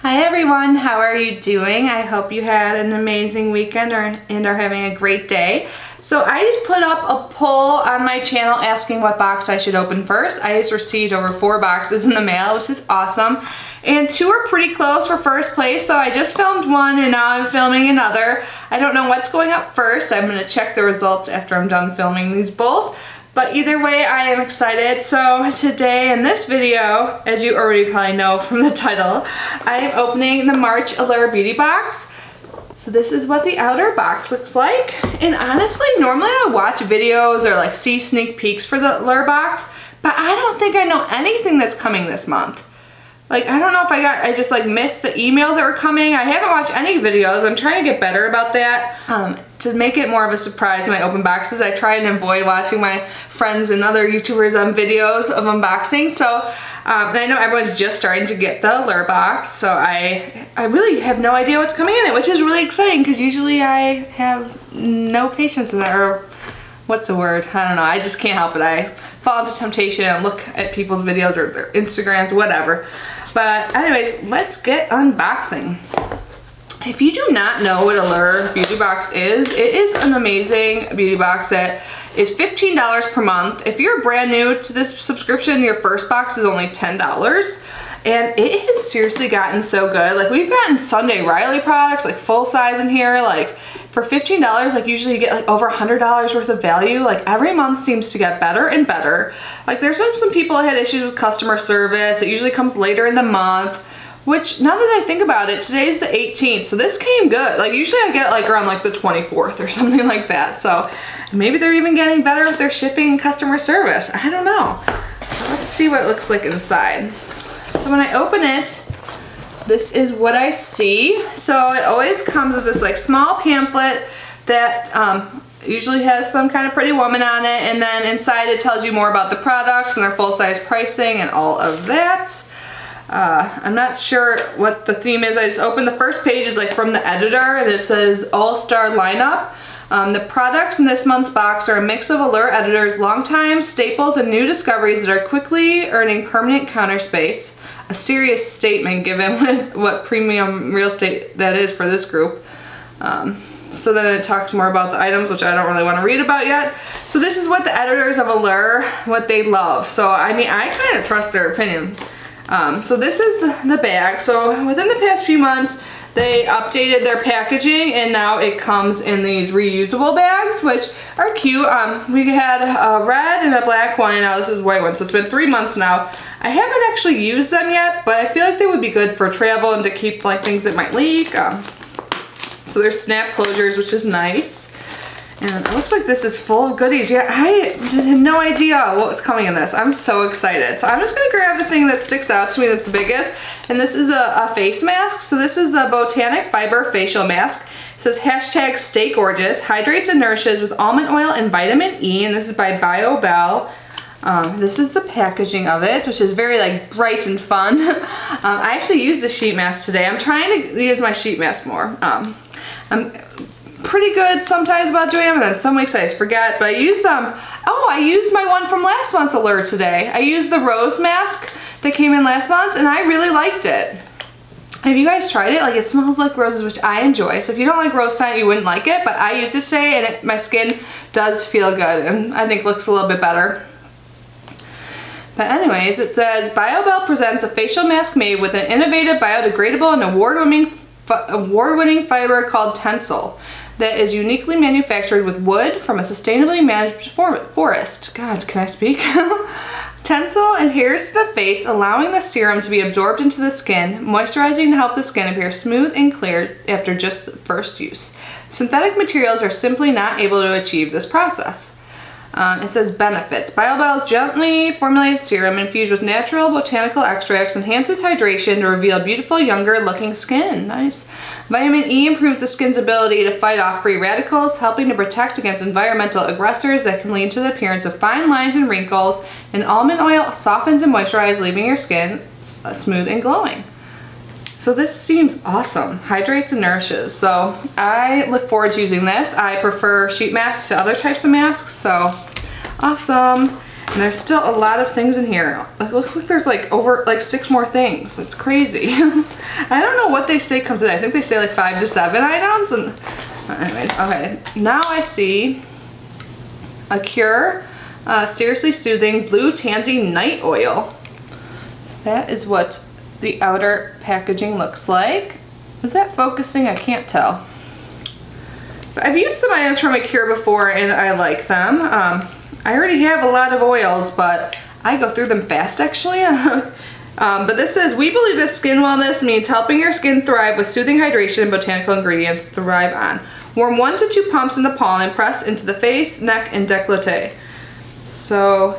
Hi everyone, how are you doing? I hope you had an amazing weekend and are having a great day. So I just put up a poll on my channel asking what box I should open first. I just received over 4 boxes in the mail, which is awesome. And 2 are pretty close for first place, so I just filmed one and now I'm filming another. I don't know what's going up first. I'm going to check the results after I'm done filming these both. But either way, I am excited. So today in this video, as you already probably know from the title, I am opening the March Allure Beauty Box. So this is what the outer box looks like. And honestly, normally I watch videos or like see sneak peeks for the Allure box, but I don't think I know anything that's coming this month. Like, I don't know if I just like missed the emails that were coming. I haven't watched any videos. I'm trying to get better about that. To make it more of a surprise when I open boxes, I try and avoid watching my friends and other YouTubers on videos of unboxing. So, and I know everyone's just starting to get the Allure box, so I really have no idea what's coming in it, which is really exciting because usually I have no patience in that, or what's the word? I don't know. I just can't help it. I fall into temptation and look at people's videos or their Instagrams, whatever. But anyways, let's get unboxing. If you do not know what Allure Beauty Box is, it is an amazing beauty box that is $15 per month. If you're brand new to this subscription, your first box is only $10. And it has seriously gotten so good. Like, we've gotten Sunday Riley products, like full size in here. Like, for $15, like usually you get like over $100 worth of value. Like, every month seems to get better and better. Like, there's been some people that had issues with customer service. It usually comes later in the month. Which, now that I think about it, today's the 18th, so this came good. Like, usually I get it like around like the 24th or something like that. So maybe they're even getting better with their shipping and customer service. I don't know. Let's see what it looks like inside. So when I open it, this is what I see. So it always comes with this like small pamphlet that usually has some kind of pretty woman on it, and then inside it tells you more about the products and their full-size pricing and all of that. I'm not sure what the theme is. I just opened the first page is like from the editor, and it says All-Star Lineup. The products in this month's box are a mix of Allure editors, longtime staples, and new discoveries that are quickly earning permanent counter space. A serious statement given with what premium real estate that is for this group. So then it talks more about the items, which I don't really want to read about yet. So this is what the editors of Allure, what they love. So I mean, I kind of trust their opinion. So this is the bag. So within the past few months, they updated their packaging, and now it comes in these reusable bags, which are cute. We had a red and a black one, and now this is a white one. So it's been 3 months now. I haven't actually used them yet, but I feel like they would be good for travel and to keep like things that might leak. So there's snap closures, which is nice. And it looks like this is full of goodies. Yeah, I had no idea what was coming in this. I'm so excited. So I'm just gonna grab the thing that sticks out to me that's the biggest. And this is a face mask. So this is the Botanical Fiber Facial Mask. It says hashtag Stay Gorgeous, hydrates and nourishes with almond oil and vitamin E. And this is by BioBell. This is the packaging of it, which is very like bright and fun. I actually used the sheet mask today. I'm trying to use my sheet mask more. I'm pretty good sometimes about doing them, and then some weeks I just forget, but I used I used my one from last month's Allure today. I used the rose mask that came in last month, and I really liked it. Have you guys tried it? Like, it smells like roses, which I enjoy. So if you don't like rose scent, you wouldn't like it, but I used it today, and my skin does feel good, and I think looks a little bit better. But anyways, it says, BioBell presents a facial mask made with an innovative, biodegradable, and award-winning fiber called Tansy that is uniquely manufactured with wood from a sustainably managed forest. God, can I speak? Tansy adheres to the face, allowing the serum to be absorbed into the skin, moisturizing to help the skin appear smooth and clear after just the first use. Synthetic materials are simply not able to achieve this process. It says benefits. BioBell's gently formulated serum infused with natural botanical extracts enhances hydration to reveal beautiful, younger looking skin. Nice. Vitamin E improves the skin's ability to fight off free radicals, helping to protect against environmental aggressors that can lead to the appearance of fine lines and wrinkles. And almond oil softens and moisturizes, leaving your skin smooth and glowing. So this seems awesome. Hydrates and nourishes. So I look forward to using this. I prefer sheet masks to other types of masks, so awesome. And there's still a lot of things in here. It looks like there's like over like 6 more things. It's crazy. I don't what they say comes in. I think they say like 5 to 7 items. And anyways, okay. Now I see Allure Seriously Soothing Blue Tansy Night Oil. So that is what the outer packaging looks like. Is that focusing? I can't tell. But I've used some items from Allure before and I like them. I already have a lot of oils, but I go through them fast actually. But this says, we believe that skin wellness means helping your skin thrive with soothing hydration and botanical ingredients to thrive on. Warm 1 to 2 pumps in the palm and press into the face, neck, and décolleté. So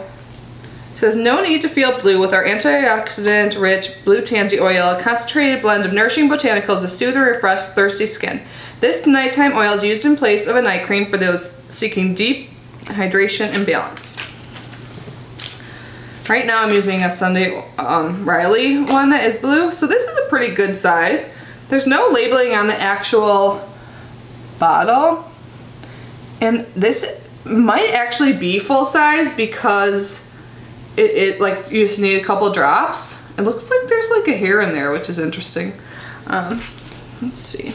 it says, no need to feel blue with our antioxidant-rich Blue Tansy oil, a concentrated blend of nourishing botanicals to soothe and refresh thirsty skin. This nighttime oil is used in place of a night cream for those seeking deep hydration and balance. Right now I'm using a Sunday Riley one that is blue, so this is a pretty good size. There's no labeling on the actual bottle, and this might actually be full size because it like you just need a couple drops. It looks like there's like a hair in there, which is interesting. Let's see.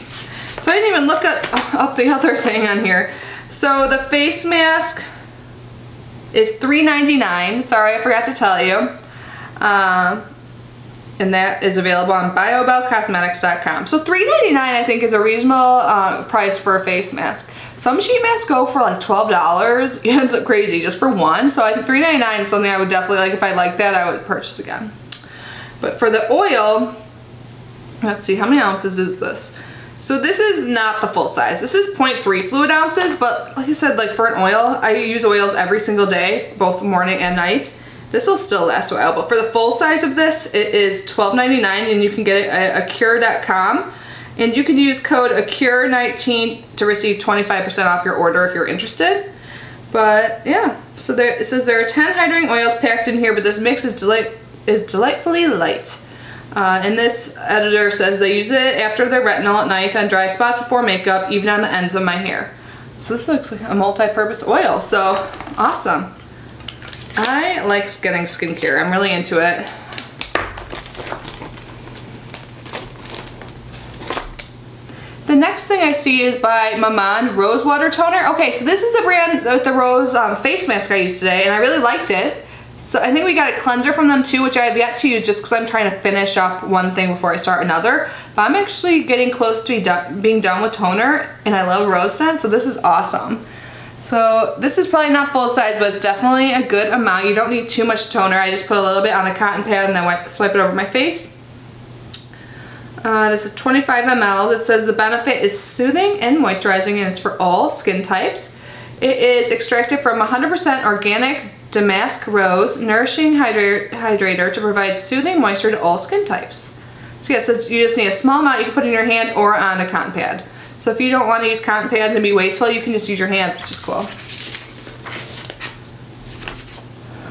So I didn't even look up the other thing on here. So the face mask is $3.99. Sorry, I forgot to tell you. And that is available on biobellcosmetics.com. So $3.99 I think is a reasonable price for a face mask. Some sheet masks go for like $12. Yeah, it's crazy just for one. So I think $3.99 is something I would definitely like. If I like that, I would purchase again. But for the oil, let's see, how many ounces is this? So this is not the full size. This is 0.3 fluid ounces, but like I said, like for an oil, I use oils every single day, both morning and night. This will still last a while, but for the full size of this, it is $12.99 and you can get it at Allure.com. And you can use code Allure19 to receive 25% off your order if you're interested. But yeah, so it says there are 10 hydrating oils packed in here, but this mix is delightfully light. And this editor says they use it after their retinol at night on dry spots before makeup, even on the ends of my hair. So this looks like a multi-purpose oil, so awesome. I like getting skincare, I'm really into it. The next thing I see is by Maman Rose Water Toner. Okay, so this is the brand with the rose face mask I used today, and I really liked it. So I think we got a cleanser from them too, which I have yet to use just because I'm trying to finish up one thing before I start another. But I'm actually getting close to being done with toner, and I love rose scent, so this is awesome. So this is probably not full size, but it's definitely a good amount. You don't need too much toner. I just put a little bit on a cotton pad and then swipe it over my face. This is 25 ml. It says the benefit is soothing and moisturizing, and it's for all skin types. It is extracted from 100% organic damask rose, nourishing hydrator to provide soothing moisture to all skin types. So yeah, it says you just need a small amount you can put in your hand or on a cotton pad. So if you don't want to use cotton pads and be wasteful, you can just use your hand, which is cool.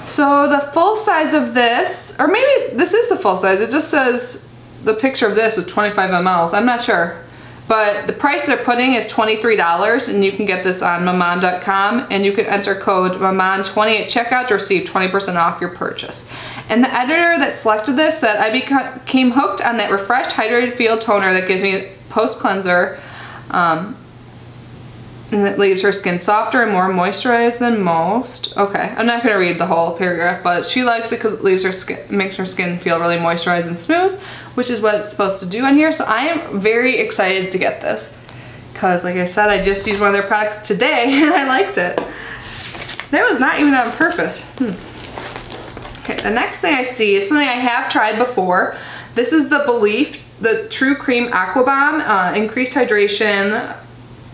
So the full size of this, or maybe this is the full size, it just says the picture of this with 25 mLs, I'm not sure. But the price they're putting is $23, and you can get this on maman.com, and you can enter code MAMAN20 at checkout to receive 20% off your purchase. And the editor that selected this said, I became hooked on that refreshed, hydrated feel toner that gives me a post-cleanser, and it leaves her skin softer and more moisturized than most. Okay, I'm not going to read the whole paragraph, but she likes it because it leaves her skin, makes her skin feel really moisturized and smooth, which is what it's supposed to do on here. So I am very excited to get this because, like I said, I just used one of their products today and I liked it. That was not even on purpose. Okay, the next thing I see is something I have tried before. This is the True Cream Aqua Bomb Increased Hydration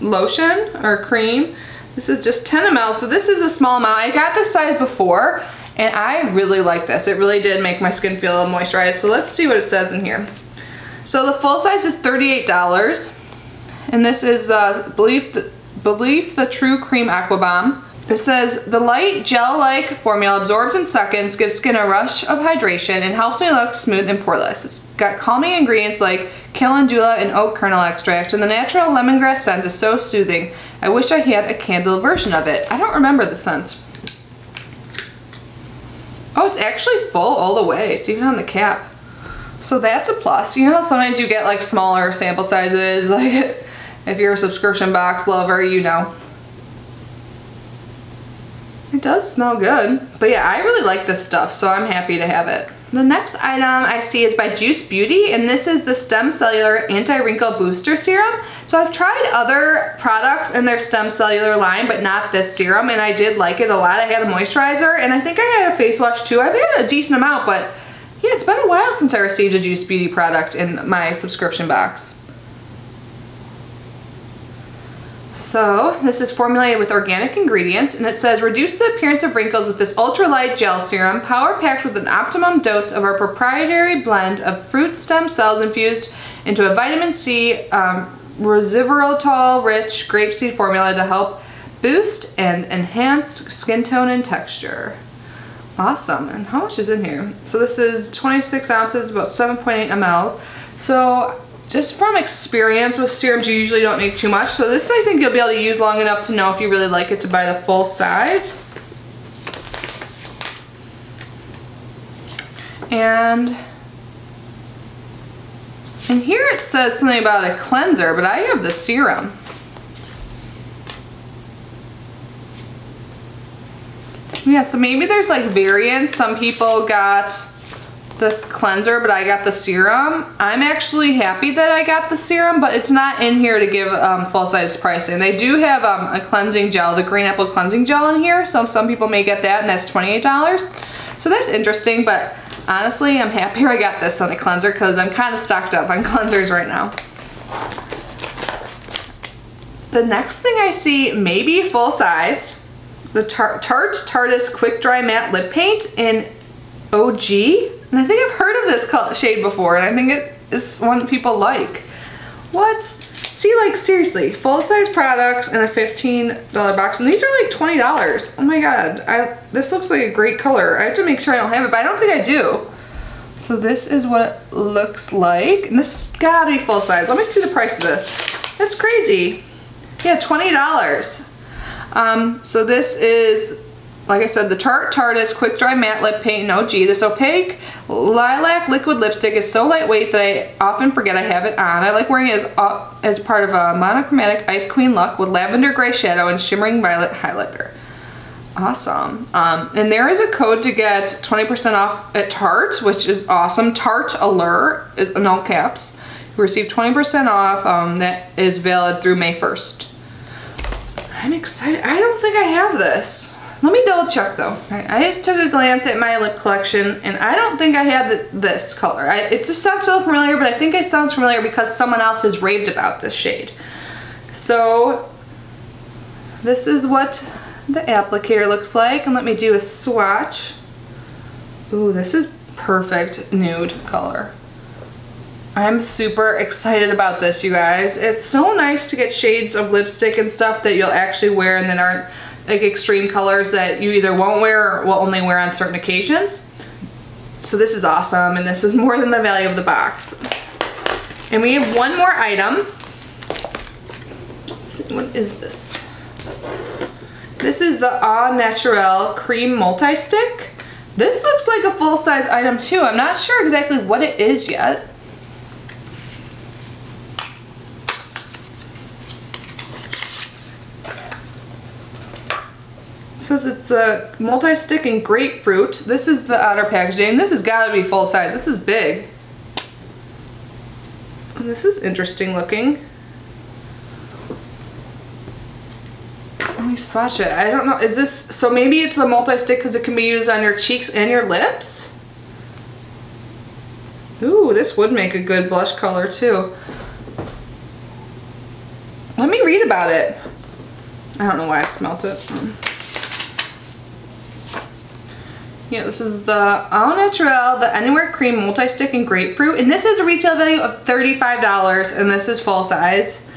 Lotion or cream. This is just 10 ml, so this is a small amount. I got this size before and I really like this. It really did make my skin feel moisturized. So let's see what it says in here. So the full size is $38, and this is Belief the True Cream Aqua Bomb. It says the light gel-like formula absorbs in seconds, gives skin a rush of hydration, and helps me look smooth and poreless. It's got calming ingredients like calendula and oat kernel extract, and the natural lemongrass scent is so soothing. I wish I had a candle version of it. I don't remember the scent. Oh, it's actually full all the way. It's even on the cap. So that's a plus. You know how sometimes you get like smaller sample sizes, like if you're a subscription box lover, you know. It does smell good. But yeah, I really like this stuff, so I'm happy to have it. The next item I see is by Juice Beauty, and this is the Stem Cellular Anti-Wrinkle Booster Serum. So I've tried other products in their Stem Cellular line, but not this serum, and I did like it a lot. I had a moisturizer, and I think I had a face wash too. I've had a decent amount, but yeah, it's been a while since I received a Juice Beauty product in my subscription box. So this is formulated with organic ingredients, and it says reduce the appearance of wrinkles with this ultralight gel serum, power packed with an optimum dose of our proprietary blend of fruit stem cells infused into a vitamin C resveratrol rich grapeseed formula to help boost and enhance skin tone and texture. Awesome. And how much is in here? So this is 26 ounces, about 7.8 mLs. So just from experience with serums, you usually don't need too much. So this I think you'll be able to use long enough to know if you really like it to buy the full size. And here it says something about a cleanser, but I have the serum. Yeah, so maybe there's like variants. Some people got the cleanser, but I got the serum. I'm actually happy that I got the serum, but it's not in here to give full-size pricing. They do have a cleansing gel, the green apple cleansing gel in here, so some people may get that, and that's $28. So that's interesting, but honestly, I'm happier I got this on a cleanser because I'm kind of stocked up on cleansers right now. The next thing I see may be full-sized. The Tarte Tarteist Quick Dry Matte Lip Paint in OG. And I think I've heard of this shade before, and I think it's one that people like. What? See, like, seriously, full-size products in a $15 box, and these are like $20. Oh my god, this looks like a great color. I have to make sure I don't have it, but I don't think I do. So this is what it looks like, and this has gotta be full-size. Let me see the price of this. That's crazy. Yeah, $20. So this is, like I said, the Tarte Tarteist Quick Dry Matte Lip Paint in OG. This opaque lilac liquid lipstick is so lightweight that I often forget I have it on. I like wearing it as part of a monochromatic Ice Queen look with lavender gray shadow and shimmering violet highlighter. Awesome. And there is a code to get 20% off at Tarte, which is awesome. Tarte Allure, in all caps. You receive 20% off. That is valid through May 1st. I'm excited. I don't think I have this. Let me double check though. I just took a glance at my lip collection and I don't think I had this color. It just sounds so familiar, but I think it sounds familiar because someone else has raved about this shade. So this is what the applicator looks like, and let me do a swatch. Ooh, this is perfect nude color. I'm super excited about this, you guys. It's so nice to get shades of lipstick and stuff that you'll actually wear and that aren't like extreme colors that you either won't wear or will only wear on certain occasions. So this is awesome, and this is more than the value of the box. And we have one more item. Let's see, what is this? This is the Au Naturel Cream Multi-Stick. This looks like a full-size item too. I'm not sure exactly what it is yet. It says it's a multi-stick and grapefruit. This is the outer packaging. This has got to be full size. This is big. And this is interesting looking. Let me swatch it. I don't know. Is this, so maybe it's the multi-stick because it can be used on your cheeks and your lips? Ooh, this would make a good blush color too. Let me read about it. I don't know why I smelt it. Yeah, this is the Au Naturel, the Anywhere Cream Multi-Stick and Grapefruit, and this has a retail value of $35, and this is full size.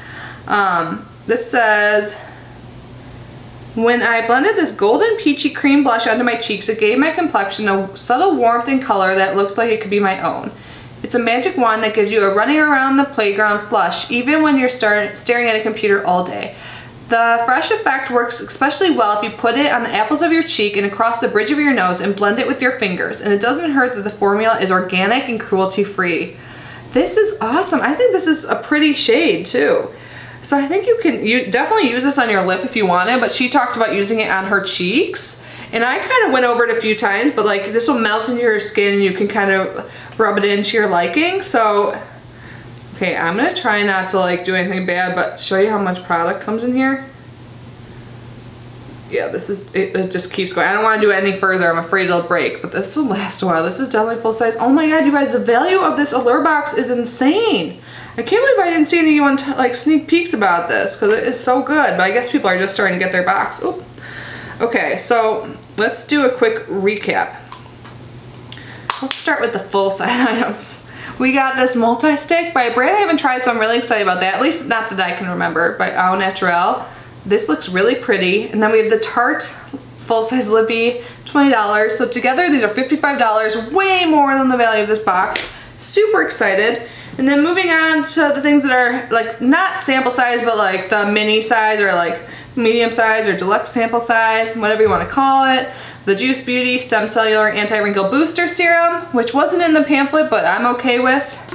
This says, when I blended this golden peachy cream blush onto my cheeks, it gave my complexion a subtle warmth and color that looked like it could be my own. It's a magic wand that gives you a running around the playground flush, even when you're staring at a computer all day. The fresh effect works especially well if you put it on the apples of your cheek and across the bridge of your nose and blend it with your fingers. And it doesn't hurt that the formula is organic and cruelty-free. This is awesome. I think this is a pretty shade too. So I think you definitely use this on your lip if you want it, but she talked about using it on her cheeks. And I kind of went over it a few times, but like this will melt into your skin and you can kind of rub it into your liking. So, okay, I'm gonna try not to like do anything bad, but show you how much product comes in here. Yeah, this is, it just keeps going. I don't want to do it any further. I'm afraid it'll break, but this will last a while. This is definitely full size. Oh my God, you guys, the value of this Allure box is insane. I can't believe I didn't see anyone like sneak peeks about this because it is so good, but I guess people are just starting to get their box. Oop. Okay, so let's do a quick recap. Let's start with the full size items. We got this multi-stick by a brand I haven't tried, so I'm really excited about that. At least not that I can remember, by Au Naturel. This looks really pretty. And then we have the Tarte full-size lippy, $20. So together these are $55, way more than the value of this box. Super excited. And then moving on to the things that are like not sample size, but like the mini size or like medium size or deluxe sample size, whatever you want to call it. The Juice Beauty Stem Cellular Anti-Wrinkle Booster Serum, which wasn't in the pamphlet, but I'm okay with.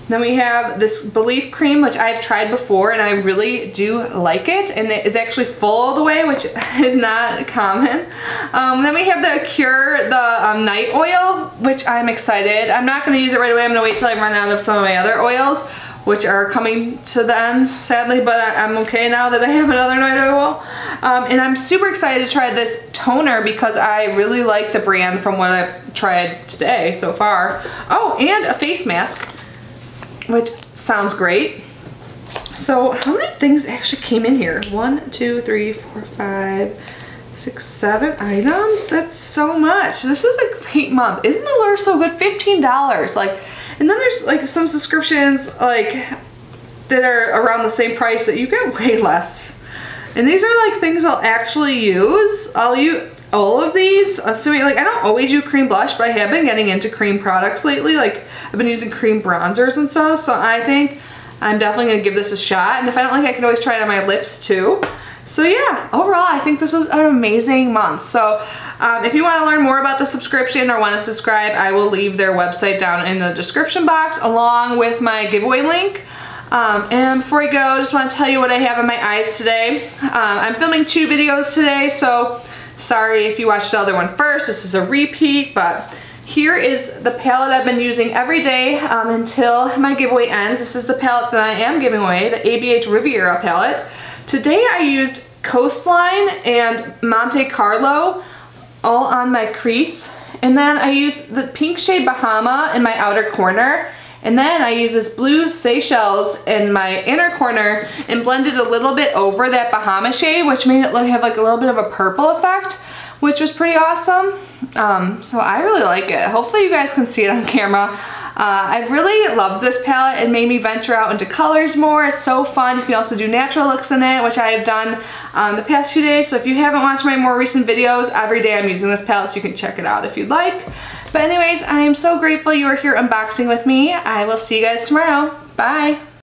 Then we have this Belief Cream, which I've tried before and I really do like it. And it is actually full all the way, which is not common. Then we have the Cure, the Night Oil, which I'm excited. I'm not going to use it right away. I'm going to wait till I run out of some of my other oils, which are coming to the end, sadly, but I'm okay now that I have another night oil. And I'm super excited to try this toner because I really like the brand from what I've tried today so far. Oh, and a face mask, which sounds great. So how many things actually came in here? 1, 2, 3, 4, 5, 6, 7 items? That's so much. This is a great month. Isn't Allure so good? $15. Like, and then there's like some subscriptions like that are around the same price that you get way less. And these are like things I'll actually use. I'll use all of these. Assuming like I don't always use cream blush, but I have been getting into cream products lately. Like I've been using cream bronzers and stuff. So I think I'm definitely gonna give this a shot. And if I don't like it, I can always try it on my lips too. So yeah, overall, I think this was an amazing month. So if you want to learn more about the subscription or want to subscribe, I will leave their website down in the description box along with my giveaway link. And before I go, I just want to tell you what I have in my eyes today. I'm filming 2 videos today, so sorry if you watched the other one first. This is a repeat, but here is the palette I've been using every day until my giveaway ends. This is the palette that I am giving away, the ABH Riviera palette. Today I used Coastline and Monte Carlo all on my crease, and then I used the pink shade Bahama in my outer corner, and then I used this blue Seychelles in my inner corner and blended a little bit over that Bahama shade, which made it have like a little bit of a purple effect, which was pretty awesome. So I really like it. Hopefully you guys can see it on camera. I've really loved this palette. It made me venture out into colors more. It's so fun. You can also do natural looks in it, which I have done the past few days. So if you haven't watched my more recent videos, every day I'm using this palette, so you can check it out if you'd like. But anyways, I am so grateful you are here unboxing with me. I will see you guys tomorrow. Bye.